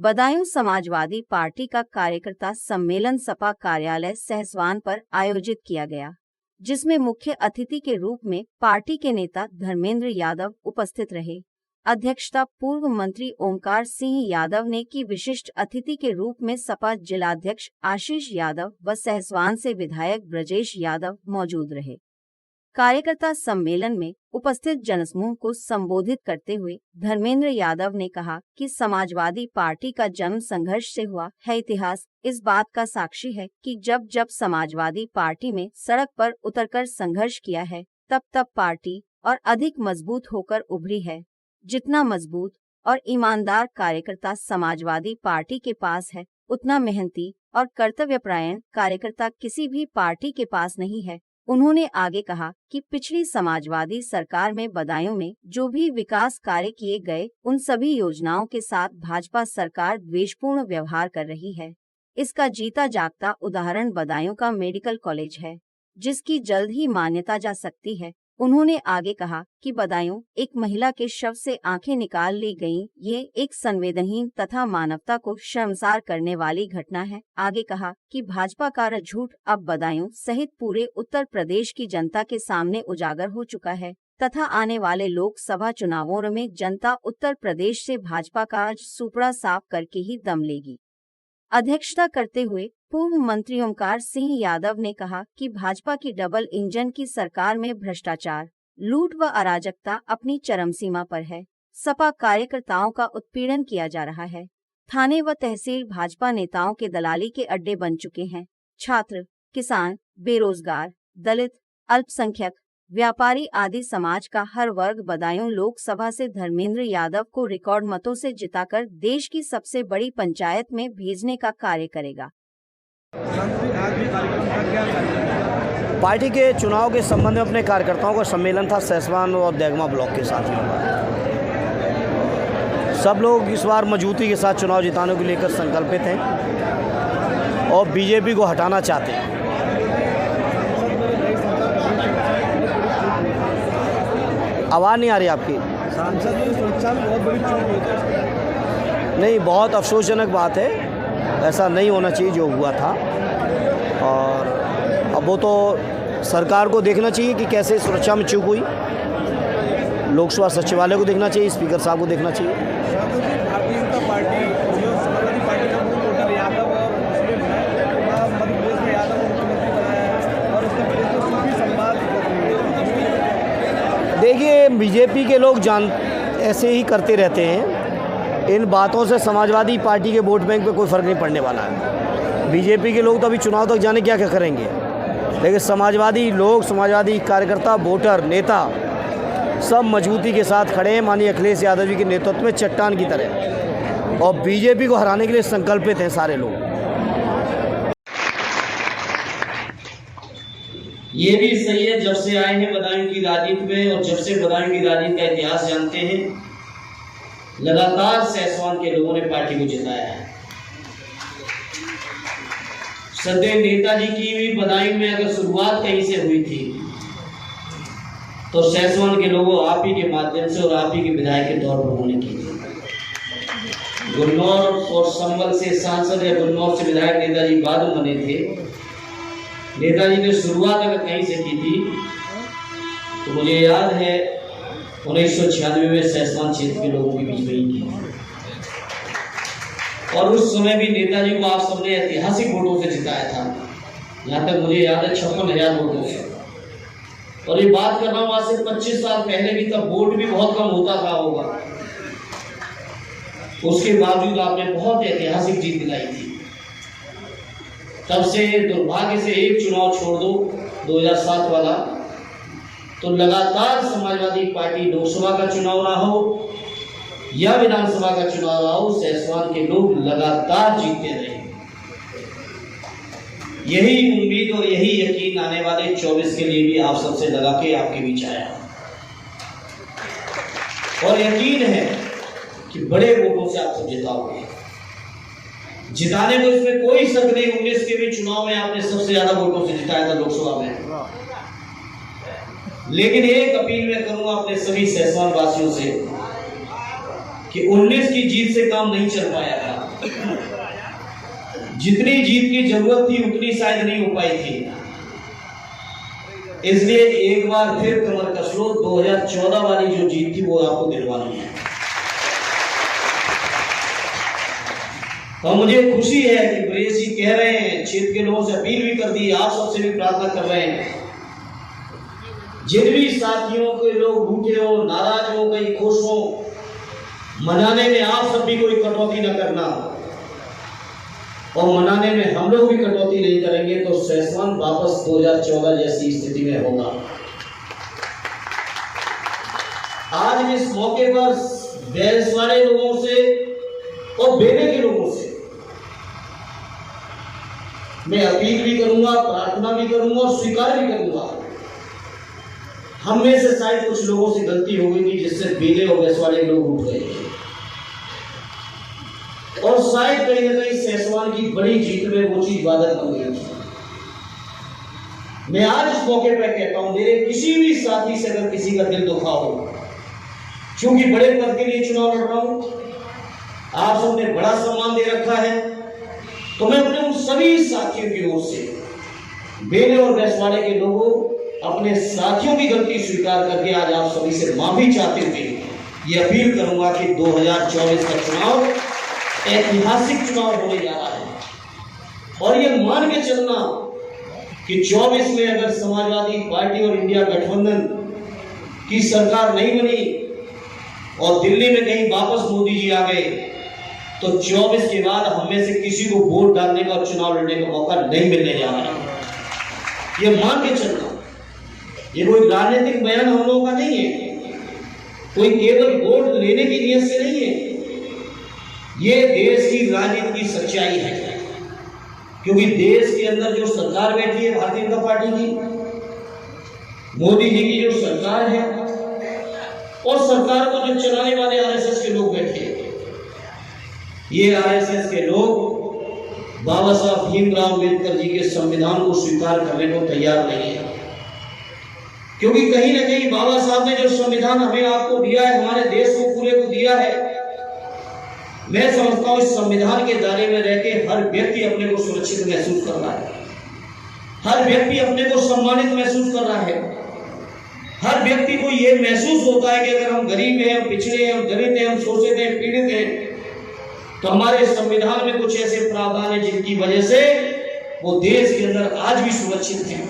Badaun Samajwadi party का कार्यकर्ता सम्मेलन सपा कार्यालय सहसवान पर आयोजित किया गया, जिसमें मुख्य अतिथि के रूप में पार्टी के नेता धर्मेंद्र यादव उपस्थित रहे। अध्यक्षता पूर्व मंत्री ओमकार सिंह यादव ने की। विशिष्ट अतिथि के रूप में सपा जिलाध्यक्ष आशीष यादव व सहसवान से विधायक ब्रजेश यादव मौजूद रहे। कार्यकर्ता सम्मेलन में उपस्थित जनसमूह को संबोधित करते हुए धर्मेंद्र यादव ने कहा कि समाजवादी पार्टी का जन्म संघर्ष से हुआ है। इतिहास इस बात का साक्षी है कि जब जब समाजवादी पार्टी में सड़क पर उतरकर संघर्ष किया है, तब तब पार्टी और अधिक मजबूत होकर उभरी है। जितना मजबूत और ईमानदार कार्यकर्ता समाजवादी पार्टी के पास है, उतना मेहनती और कर्तव्यपरायण कार्यकर्ता किसी भी पार्टी के पास नहीं है। उन्होंने आगे कहा कि पिछली समाजवादी सरकार में बदायूं में जो भी विकास कार्य किए गए, उन सभी योजनाओं के साथ भाजपा सरकार द्वेषपूर्ण व्यवहार कर रही है। इसका जीता जागता उदाहरण बदायूं का मेडिकल कॉलेज है, जिसकी जल्द ही मान्यता जा सकती है। उन्होंने आगे कहा कि बदायूं एक महिला के शव से आंखें निकाल ली गईं, ये एक संवेदनहीन तथा मानवता को शर्मसार करने वाली घटना है। आगे कहा कि भाजपा का झूठ अब बदायूं सहित पूरे उत्तर प्रदेश की जनता के सामने उजागर हो चुका है तथा आने वाले लोकसभा चुनावों में जनता उत्तर प्रदेश से भाजपा का आज सुपड़ा साफ करके ही दम लेगी। अध्यक्षता करते हुए पूर्व मंत्री ओमकार सिंह यादव ने कहा कि भाजपा की डबल इंजन की सरकार में भ्रष्टाचार, लूट व अराजकता अपनी चरम सीमा पर है। सपा कार्यकर्ताओं का उत्पीड़न किया जा रहा है। थाने व तहसील भाजपा नेताओं के दलाली के अड्डे बन चुके हैं। छात्र, किसान, बेरोजगार, दलित, अल्पसंख्यक, व्यापारी आदि समाज का हर वर्ग बदायूं लोकसभा से धर्मेंद्र यादव को रिकॉर्ड मतों से जिताकर देश की सबसे बड़ी पंचायत में भेजने का कार्य करेगा। पार्टी के चुनाव के संबंध में अपने कार्यकर्ताओं का सम्मेलन था सहसवान और देगमा ब्लॉक के साथियों का। सब लोग इस बार मजबूती के साथ चुनाव जिताने को लेकर संकल्पित हैं और बीजेपी को हटाना चाहते हैं। आवाज़ नहीं आ रही आपकी। सांसद की सुरक्षा में बहुत बड़ी चूक हुई है। नहीं, बहुत अफसोसजनक बात है, ऐसा नहीं होना चाहिए जो हुआ था। और अब वो तो सरकार को देखना चाहिए कि कैसे सुरक्षा में चूक हुई। लोकसभा सचिवालय को देखना चाहिए, स्पीकर साहब को देखना चाहिए। भारतीय जनता पार्टी जो समाजवादी पार्टी का मूल वोटर यादव और मुस्लिम है, मध्य प्रदेश में यादव को मुख्यमंत्री बनाया है और उसके प्रदेश में सूफी संवाद। देखिए, बीजेपी के लोग ऐसे ही करते रहते हैं। इन बातों से समाजवादी पार्टी के वोट बैंक पे कोई फ़र्क नहीं पड़ने वाला है। बीजेपी के लोग तो अभी चुनाव तक जाने क्या क्या करेंगे, लेकिन समाजवादी लोग, समाजवादी कार्यकर्ता, वोटर, नेता सब मजबूती के साथ खड़े हैं माननीय अखिलेश यादव जी के नेतृत्व में चट्टान की तरह, और बीजेपी को हराने के लिए संकल्पित हैं सारे लोग। ये भी सही है, जब से आए हैं बदायूं की राजनीति में और जब से बदायूं की राजनीति का इतिहास जानते हैं, लगातार सहसवान के लोगों ने पार्टी को जिताया है। सदैव नेताजी की भी बदायूं में अगर शुरुआत कहीं से हुई थी तो सहसवान के लोगों आप ही के माध्यम से और आप ही के विधायक के तौर पर उन्होंने की थी। गुन्नौर और संबल से सांसद या गुन्नौर से विधायक नेताजी बाद में बने थे। नेताजी ने शुरुआत अगर कहीं से की थी तो मुझे याद है 1996 में सहसवान क्षेत्र के लोगों के बीच में ही की, और उस समय भी नेताजी को आप सबने ऐतिहासिक वोटों से जिताया था। यहाँ तक मुझे याद है 56,000 वोटों से। और ये बात कर रहा हूँ आज से 25 साल पहले भी, तब वोट भी बहुत कम होता था होगा, उसके बावजूद आपने बहुत ऐतिहासिक जीत दिलाई थी। तब से दुर्भाग्य से एक चुनाव छोड़ दो 2007 वाला, तो लगातार समाजवादी पार्टी लोकसभा का चुनाव ना हो या विधानसभा का चुनाव ना हो, सहसवान के लोग लगातार जीतते रहे। यही उम्मीद और यही यकीन आने वाले 24 के लिए भी आप सबसे लगा के आपके बीच आया, और यकीन है कि बड़े वोटों से आप सब जिताओगे। जिताने को इसमें कोई शक नहीं। 19 के भी चुनाव में आपने सबसे ज्यादा वोटों से जिताया था लोकसभा में। लेकिन एक अपील मैं करूंगा अपने सभी सहसवान वासियों से कि 19 की जीत से काम नहीं चल पाया था। जितनी जीत की जरूरत थी उतनी शायद नहीं हो पाई थी। इसलिए एक बार फिर कमर कस लो, 2014 वाली जो जीत थी वो आपको दिलवानी है। और मुझे खुशी है कि ब्रेस जी कह रहे हैं, क्षेत्र के लोगों से अपील भी कर दी, आप सबसे भी प्रार्थना कर रहे हैं, जिन भी साथियों के लोग रूठे हो, नाराज हो, कहीं खुश हो, मनाने में आप सब भी कोई कटौती न करना, और मनाने में हम लोग भी कटौती नहीं करेंगे तो सेसवान वापस 2014 जैसी स्थिति में होगा। आज इस मौके पर बैरस वाले लोगों से और बेले के लोगों से मैं अपील भी करूंगा, प्रार्थना भी करूंगा और स्वीकार भी करूंगा। हम में से शायद कुछ लोगों से गलती हो गई थी जिससे बेले और बैरस वाले लोग उठ गए, और शायद कहीं ना कहीं सेसवान की बड़ी जीत में वो चीज बाधक बन गई थी। मैं आज इस मौके पर कहता हूं, मेरे किसी भी साथी से अगर किसी का दिल दुखा हो, क्योंकि बड़े पद के लिए चुनाव लड़ रहा हूं, आप सबने बड़ा सम्मान दे रखा है, तो मैं अपने उन सभी साथियों की ओर से, बेले और बैसवाड़े के लोगों, अपने साथियों की गलती स्वीकार करके आज आप सभी से माफी चाहते हुए ये अपील करूंगा कि 2024 का चुनाव ऐतिहासिक चुनाव होने जा रहा है, और ये मान के चलना कि 24 में अगर समाजवादी पार्टी और इंडिया गठबंधन की सरकार नहीं बनी और दिल्ली में कहीं वापस मोदी जी आ गए, तो 24 के बाद हम में से किसी को वोट डालने का और चुनाव लड़ने का मौका नहीं मिलने जा रहा है। ये मान के चलना, ये कोई राजनीतिक बयान हम लोगों का नहीं है, कोई केवल वोट लेने की नीयत से नहीं है, ये देश की राजनीति की सच्चाई है। क्योंकि देश के अंदर जो सरकार बैठी है भारतीय जनता पार्टी की, मोदी जी की जो सरकार है, और सरकार को जो चलाने वाले आरएसएस के लोग बैठे हैं, ये आरएसएस के लोग बाबा साहब भीमराव अम्बेडकर जी के संविधान को स्वीकार करने को तैयार नहीं है। क्योंकि कहीं ना कहीं बाबा साहब ने जो संविधान हमें आपको दिया है, हमारे देश को पूरे को दिया है, मैं समझता हूं इस संविधान के दायरे में रहकर हर व्यक्ति अपने को सुरक्षित महसूस कर रहा है, हर व्यक्ति अपने को सम्मानित महसूस कर रहा है, हर व्यक्ति को यह महसूस होता है कि अगर हम गरीब हैं, हम पिछड़े हैं, हम दलित हैं, हम शोषित हैं, पीड़ित हैं, तो हमारे संविधान में कुछ ऐसे प्रावधान हैं जिनकी वजह से वो देश के अंदर आज भी सुरक्षित हैं।